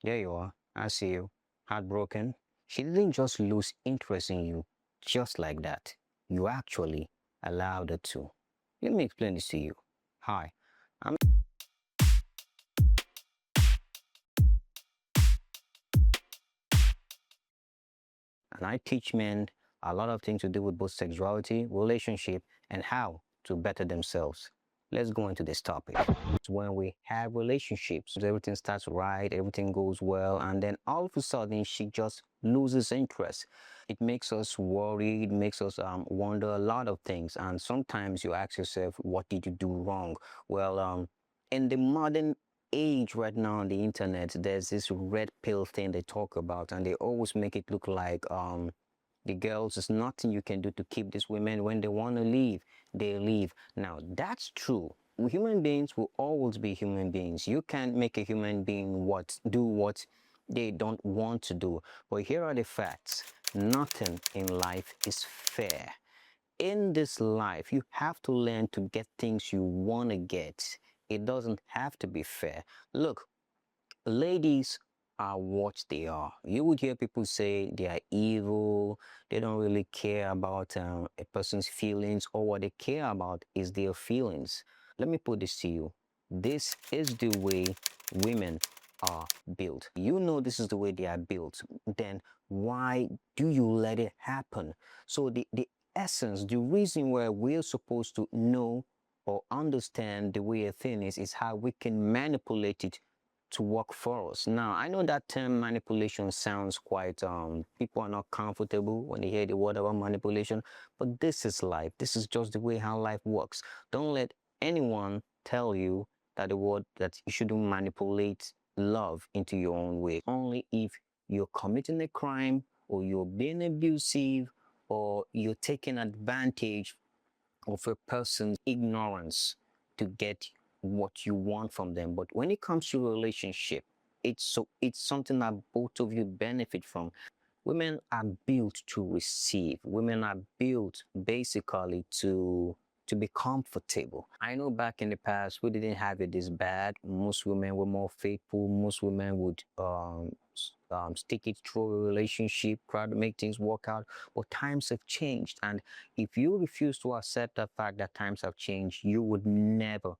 There you are. I see you. Heartbroken. She didn't just lose interest in you just like that. You actually allowed her to. Let me explain this to you. Hi, I'm and I teach men a lot of things to do with both sexuality, relationship, and how to better themselves. Let's go into this topic. When we have relationships, everything starts right, everything goes well, and then all of a sudden she just loses interest. It makes us worry, it makes us wonder a lot of things, and sometimes you ask yourself, what did you do wrong? Well, in the modern age right now on the internet, there's this red pill thing they talk about, and they always make it look like the girls, there's nothing you can do to keep these women. When they want to leave, they leave. Now that's true. Human beings will always be human beings. You can't make a human being do what they don't want to do. But here are the facts. Nothing in life is fair. In this life, you have to learn to get things you want to get. It doesn't have to be fair. Look, ladies are what they are. You would hear people say they are evil, they don't really care about a person's feelings, or what they care about is their feelings. Let me put this to you. This is the way women are built. You know this is the way they are built. Then why do you let it happen? So the essence, the reason why we're supposed to know or understand the way a thing is how we can manipulate it to work for us. Now, I know that term manipulation sounds quite, people are not comfortable when they hear the word about manipulation, but this is life. This is just the way how life works. Don't let anyone tell you that the word that you shouldn't manipulate love into your own way. Only if you're committing a crime or you're being abusive or you're taking advantage of a person's ignorance to get what you want from them. But when it comes to relationship, it's something that both of you benefit from. Women are built to receive. Women are built basically to be comfortable. I know back in the past we didn't have it this bad. Most women were more faithful. Most women would stick it through a relationship, try to make things work out. But times have changed, and if you refuse to accept the fact that times have changed, you would never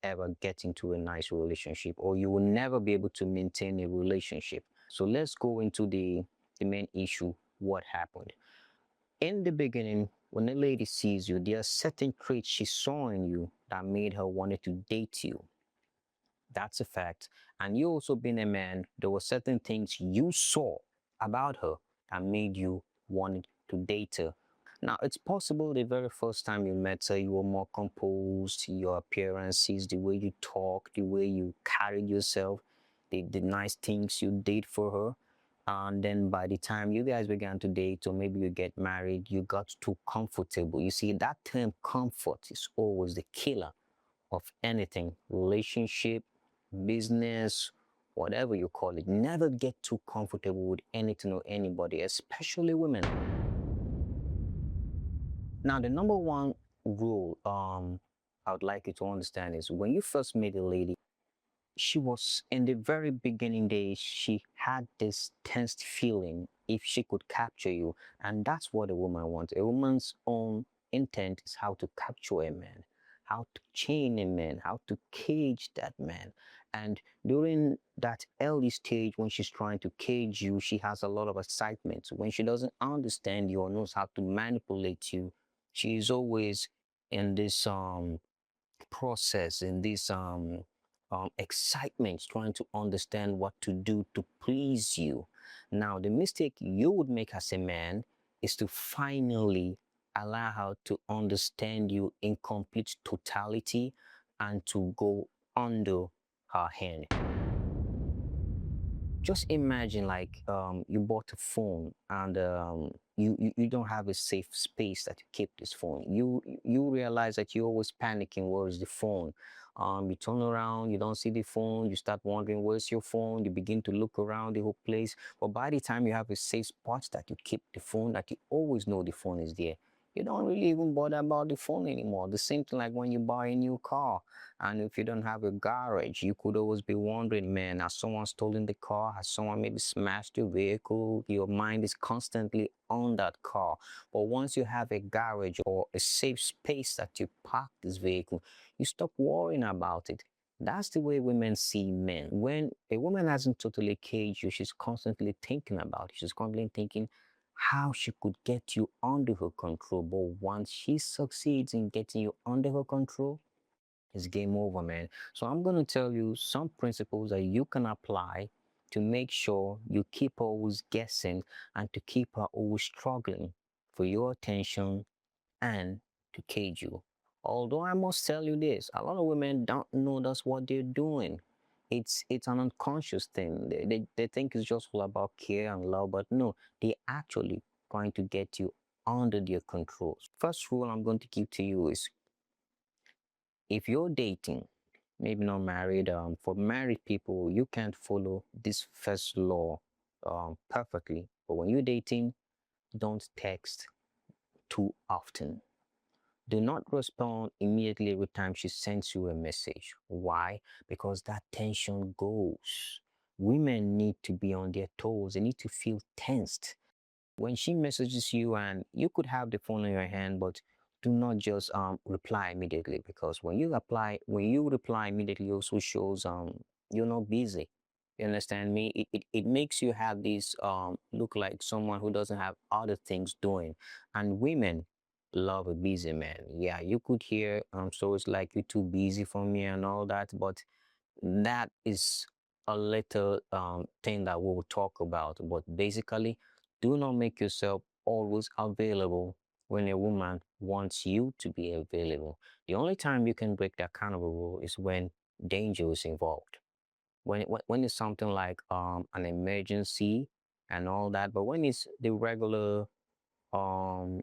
ever get into a nice relationship, or you will never be able to maintain a relationship. So let's go into the main issue. What happened in the beginning? When a lady sees you, there are certain traits she saw in you that made her wanted to date you. That's a fact. And you also being a man, there were certain things you saw about her that made you want to date her. Now, it's possible the very first time you met her, you were more composed, your appearances, the way you talk, the way you carried yourself, the nice things you did for her. And then by the time you guys began to date, or maybe you get married, you got too comfortable. You see, that term comfort is always the killer of anything, relationship, business, whatever you call it. Never get too comfortable with anything or anybody, especially women. Now, the number one rule I would like you to understand is when you first meet a lady, she was in the very beginning days, she had this tense feeling if she could capture you. And that's what a woman wants. A woman's own intent is how to capture a man, how to chain a man, how to cage that man. And during that early stage, when she's trying to cage you, she has a lot of excitement. When she doesn't understand you or knows how to manipulate you, she is always in this process, in this excitement, trying to understand what to do to please you. Now, the mistake you would make as a man is to finally allow her to understand you in complete totality and to go under her hand. Just imagine like you bought a phone and you don't have a safe space that you keep this phone. You realize that you're always panicking, where is the phone? You turn around, you don't see the phone, you start wondering where's your phone, you begin to look around the whole place. But by the time you have a safe spot that you keep the phone, that you always know the phone is there, You don't really even bother about the phone anymore. The same thing like when you buy a new car, and if you don't have a garage, you could always be wondering, man, has someone stolen the car? Has someone maybe smashed your vehicle? Your mind is constantly on that car. But once you have a garage or a safe space that you park this vehicle, you stop worrying about it. That's the way women see men. When a woman hasn't totally caged you, she's constantly thinking about it. She's constantly thinking how she could get you under her control. But once she succeeds in getting you under her control, it's game over, man. So I'm going to tell you some principles that you can apply to make sure you keep her always guessing and to keep her always struggling for your attention and to cage you. Although I must tell you this, a lot of women don't know that's what they're doing. It's an unconscious thing. They think it's just all about care and love, but no, they actually trying to get you under their control. First rule I'm going to give to you is if you're dating, maybe not married, for married people, you can't follow this first law perfectly. But when you're dating, don't text too often. Do not respond immediately every time she sends you a message. Why? Because that tension goes. Women need to be on their toes. They need to feel tensed when she messages you, and you could have the phone in your hand, but do not just reply immediately, because when you reply immediately also shows you're not busy. You understand me? It makes you have this look like someone who doesn't have other things doing. And women love a busy man. Yeah, you could hear stories like you're too busy for me and all that, but that is a little thing that we'll talk about. But basically, do not make yourself always available when a woman wants you to be available. The only time you can break that kind of a rule is when danger is involved. When it's something like an emergency and all that, but when it's the regular um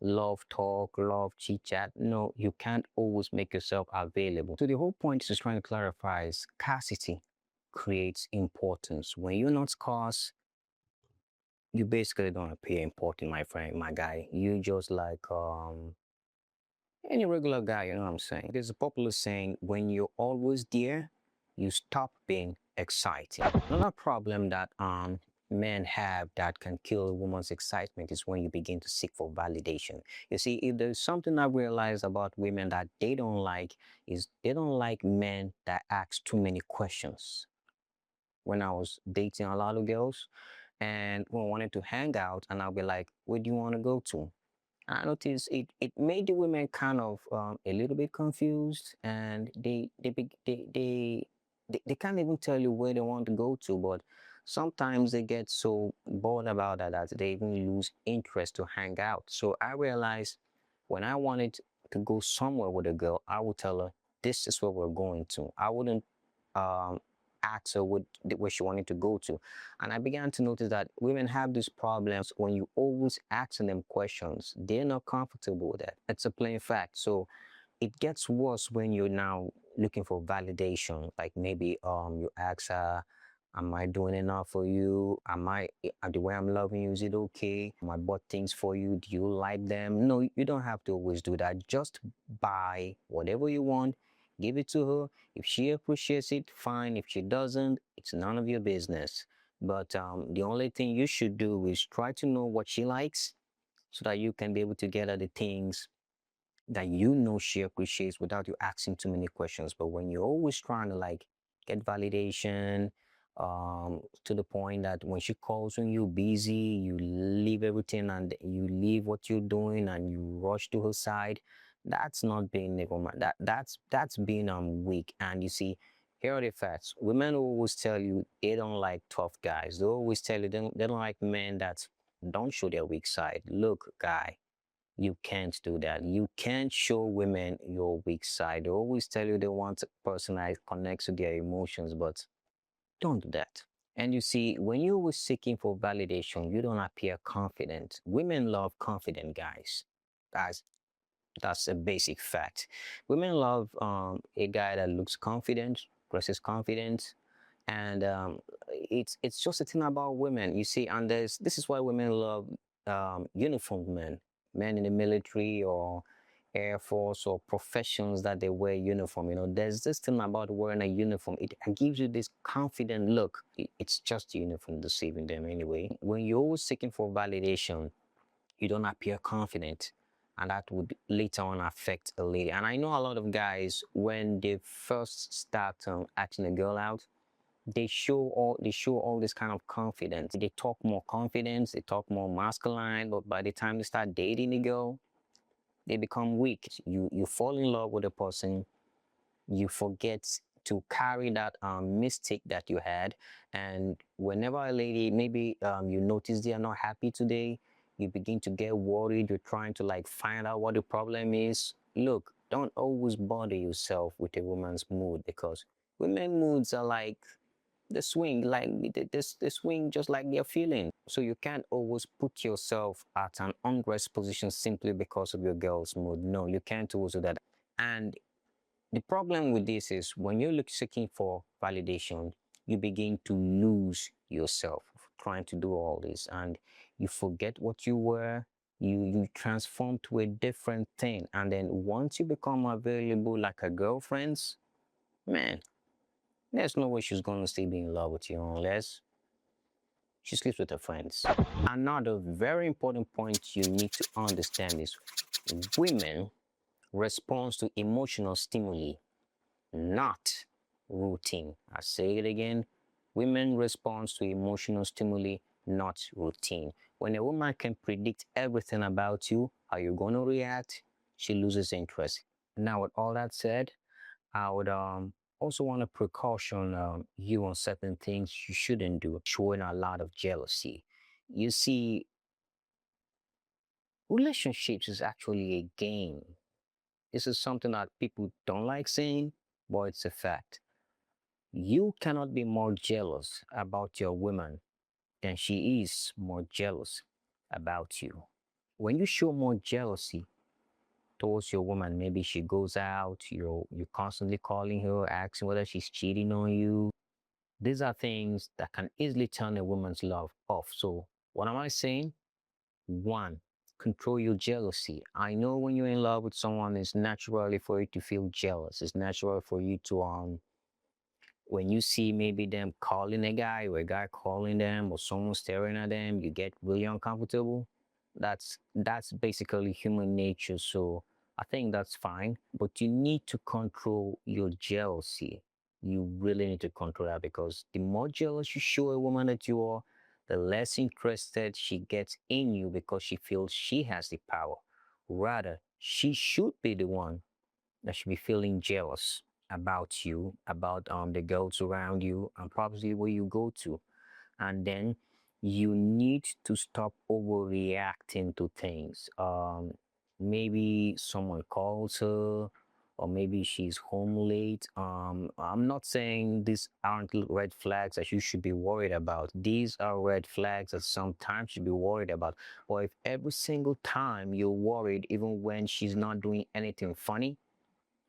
love talk, love chit chat. No, you can't always make yourself available. So the whole point is trying to clarify is scarcity creates importance. When you're not scarce, you basically don't appear important, my friend, my guy. You just like any regular guy, you know what I'm saying? There's a popular saying, when you're always there, you stop being exciting. Another problem that men have that can kill a woman's excitement is when you begin to seek for validation. You see, if there's something I've realized about women that they don't like, is they don't like men that ask too many questions. When I was dating a lot of girls and we wanted to hang out, and I'll be like, where do you want to go to? I noticed it made the women kind of a little bit confused, and they can't even tell you where they want to go to. But sometimes they get so bored about that they even lose interest to hang out. So I realized when I wanted to go somewhere with a girl, I would tell her this is where we're going to. I wouldn't um, ask her where she wanted to go to. And I began to notice that women have these problems when you always asking them questions. They're not comfortable with that. It's a plain fact. So it gets worse when you're now looking for validation. Like maybe you ask her, am I doing enough for you? The way I'm loving you, is it okay? I bought things for you. Do you like them? No, you don't have to always do that. Just buy whatever you want, give it to her. If she appreciates it, fine. If she doesn't, it's none of your business. But the only thing you should do is try to know what she likes so that you can be able to get her the things that you know she appreciates without you asking too many questions. But when you're always trying to like get validation, to the point that when she calls when you're busy, you leave everything and you leave what you're doing and you rush to her side, that's not being a woman. That's being weak. And you see, here are the facts. Women always tell you they don't like tough guys. They always tell you they don't like men that don't show their weak side. Look, guy, you can't do that. You can't show women your weak side. They always tell you they want a person that connects to their emotions, but don't do that. And you see, when you're always seeking for validation, you don't appear confident. Women love confident guys. That's that's a basic fact. Women love a guy that looks confident, dresses confident, and it's just a thing about women. You see, and this is why women love uniform men. men in the military or Air Force or professions that they wear uniform. There's this thing about wearing a uniform. It gives you this confident look. It's just a uniform deceiving them anyway. When you're always seeking for validation, you don't appear confident, and that would later on affect a lady. And I know a lot of guys, when they first start asking a girl out, they show all this kind of confidence. They talk more confidence, they talk more masculine, but by the time they start dating the girl, they become weak. You fall in love with a person, you forget to carry that mistake that you had. And whenever a lady, maybe you notice they are not happy today, you begin to get worried. You're trying to like find out what the problem is. Look, don't always bother yourself with a woman's mood, because women moods are like the swing, like the swing, just like their feelings. So you can't always put yourself at an unrest position simply because of your girl's mood. No, you can't always do that. And the problem with this is, when you're seeking for validation, you begin to lose yourself trying to do all this, and you forget what you were. You transform to a different thing, and then once you become available like a girlfriend's, man, there's no way she's gonna stay being in love with you unless she sleeps with her friends. Another very important point you need to understand is, women respond to emotional stimuli, not routine. I say it again. Women respond to emotional stimuli, not routine. When a woman can predict everything about you, how you're going to react, she loses interest. Now, with all that said, I would also want to precaution you on certain things you shouldn't do, showing a lot of jealousy. You see, relationships is actually a game. This is something that people don't like saying, but it's a fact. You cannot be more jealous about your woman than she is more jealous about you. When you show more jealousy towards your woman, maybe she goes out, you're constantly calling her, asking whether she's cheating on you. These are things that can easily turn a woman's love off. So what am I saying? One, control your jealousy. I know when you're in love with someone, it's naturally for you to feel jealous. It's natural for you to when you see maybe them calling a guy, or a guy calling them, or someone staring at them, you get really uncomfortable. That's basically human nature. So I think that's fine. But you need to control your jealousy. You really need to control that, because the more jealous you show a woman that you are, the less interested she gets in you, because she feels she has the power. Rather, she should be the one that should be feeling jealous about you, about the girls around you, and probably where you go to. And then you need to stop overreacting to things. Maybe someone calls her, or maybe she's home late. I'm not saying these aren't red flags that you should be worried about. These are red flags that sometimes you should be worried about. But if every single time you're worried, even when she's not doing anything funny,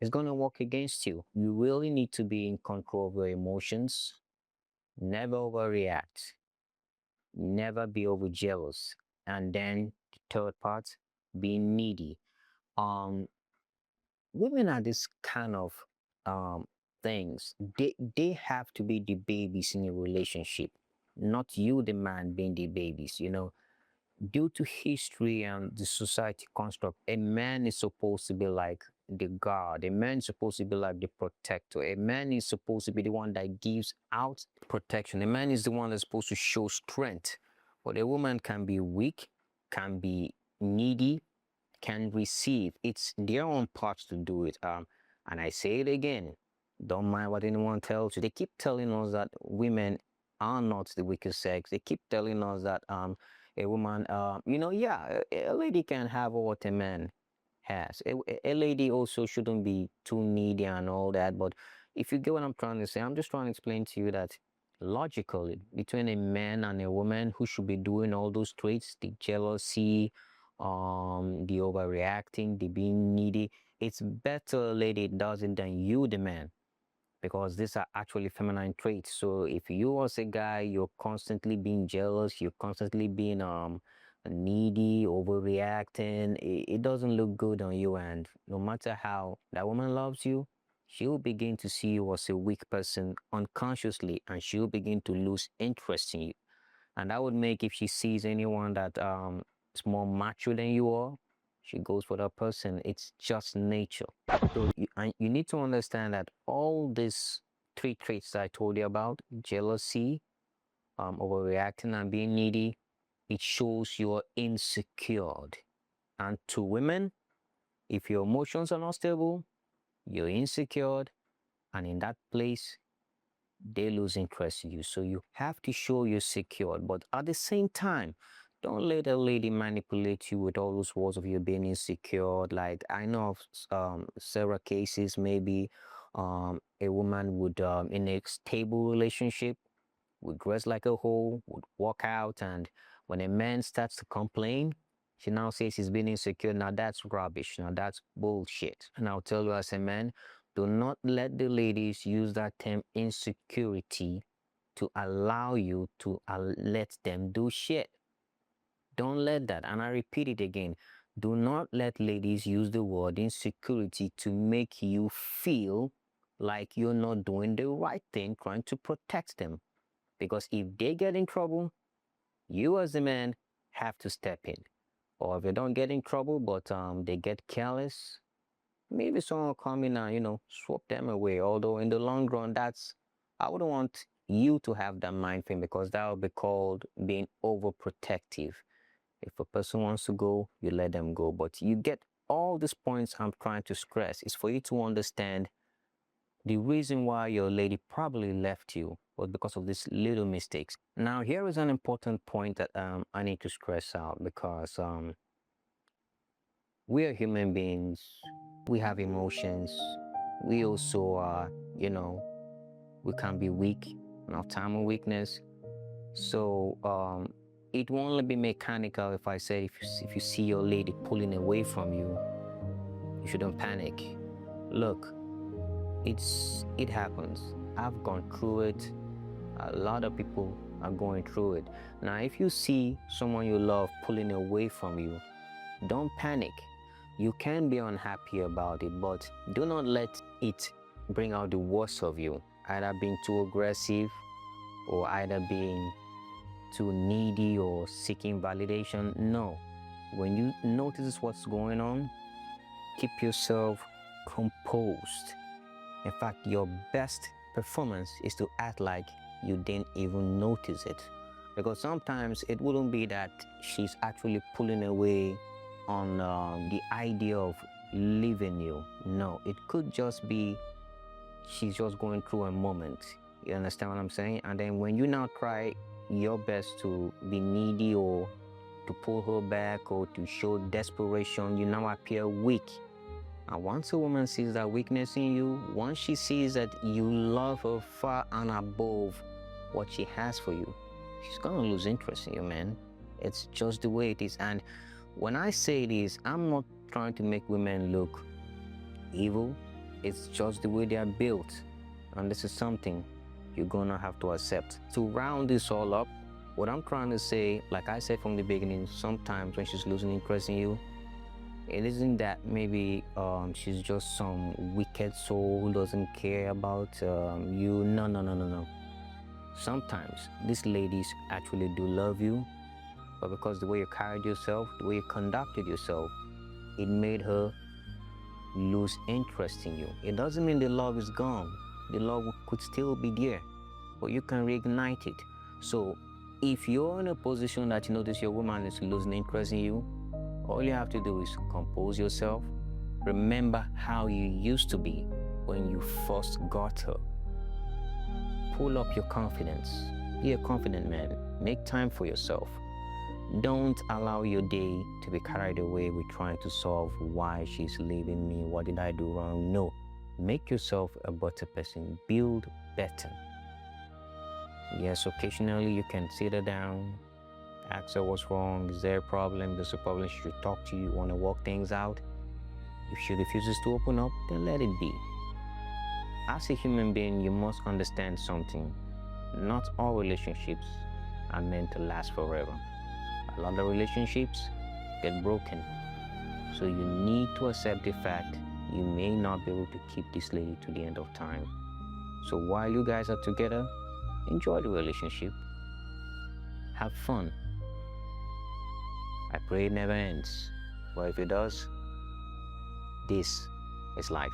it's going to work against you. You really need to be in control of your emotions. Never overreact. Never be over jealous. And then the third part, being needy. Um, Women are this kind of um things. They have to be the babies in a relationship, not you, the man, being the babies. Due to history and the society construct, a man is supposed to be like the guard. A man is supposed to be like the protector. A man is supposed to be the one that gives out protection. A man is the one that's supposed to show strength. But a woman can be weak, can be needy, can receive. It's their own parts to do it. And I say it again, don't mind what anyone tells you. They keep telling us that women are not the weaker sex. They keep telling us that a woman, yeah, a lady can have what a man has. A lady also shouldn't be too needy and all that. But if you get what I'm trying to say, I'm just trying to explain to you that logically, between a man and a woman who should be doing all those traits, the jealousy, the overreacting, the being needy, it's better a lady does it than you, the man, because these are actually feminine traits. So if you as a guy, you're constantly being jealous, you're constantly being needy, overreacting, it doesn't look good on you. And no matter how that woman loves you, she'll begin to see you as a weak person unconsciously, and she'll begin to lose interest in you. And that would make, if she sees anyone that is more macho than you are, she goes for that person. It's just nature. So you need to understand that all these three traits that I told you about, jealousy, overreacting, and being needy, it shows you're insecure. And to women, if your emotions are not stable, you're insecure, and in that place, they lose interest in you. So you have to show you're secure. But at the same time, don't let a lady manipulate you with all those words of you being insecure. Like I know of several cases, maybe a woman would, in a stable relationship, would dress like a hoe, would walk out, and when a man starts to complain, she now says he's being insecure. Now that's rubbish. Now that's bullshit. And I'll tell you as a man, do not let the ladies use that term insecurity to allow you to let them do shit. Don't let that. And I repeat it again. Do not let ladies use the word insecurity to make you feel like you're not doing the right thing, trying to protect them. Because if they get in trouble, you as a man have to step in. Or if they don't get in trouble, but they get careless, maybe someone will come in and, swap them away. Although in the long run, I wouldn't want you to have that mind frame, because that would be called being overprotective. If a person wants to go, you let them go. But you get all these points I'm trying to stress is for you to understand the reason why your lady probably left you was because of these little mistakes. Now, here is an important point that I need to stress out, because we are human beings. We have emotions. We also are, we can be weak in our time of weakness. So it won't only be mechanical. If I say, if you see your lady pulling away from you, you shouldn't panic. Look, it happens. I've gone through it. A lot of people are going through it. Now, if you see someone you love pulling away from you, don't panic. You can be unhappy about it, but do not let it bring out the worst of you, either being too aggressive or either being too needy or seeking validation. No. When you notice what's going on, keep yourself composed. In fact, your best performance is to act like you didn't even notice it. Because sometimes it wouldn't be that she's actually pulling away on the idea of leaving you. No, it could just be she's just going through a moment. You understand what I'm saying? And then when you now try your best to be needy or to pull her back or to show desperation, you now appear weak. And once a woman sees that weakness in you, once she sees that you love her far and above what she has for you, she's gonna lose interest in you, man. It's just the way it is. And when I say this, I'm not trying to make women look evil. It's just the way they are built. And this is something you're gonna have to accept. To round this all up, what I'm trying to say, like I said from the beginning, sometimes when she's losing interest in you, it isn't that maybe she's just some wicked soul who doesn't care about you. No. Sometimes these ladies actually do love you, but because the way you carried yourself, the way you conducted yourself, it made her lose interest in you. It doesn't mean the love is gone. The love could still be there, but you can reignite it. So if you're in a position that you notice your woman is losing interest in you, all you have to do is compose yourself. Remember how you used to be when you first got her. Pull up your confidence. Be a confident man. Make time for yourself. Don't allow your day to be carried away with trying to solve why she's leaving me, what did I do wrong. No. Make yourself a better person. Build better. Yes, occasionally you can sit her down, ask her what's wrong, is there a problem, there's a problem, she should talk to you, want to work things out. If she refuses to open up, then let it be. As a human being, you must understand something. Not all relationships are meant to last forever. A lot of relationships get broken. So you need to accept the fact you may not be able to keep this lady to the end of time. So while you guys are together, enjoy the relationship. Have fun. I pray it never ends. But if it does, this is life.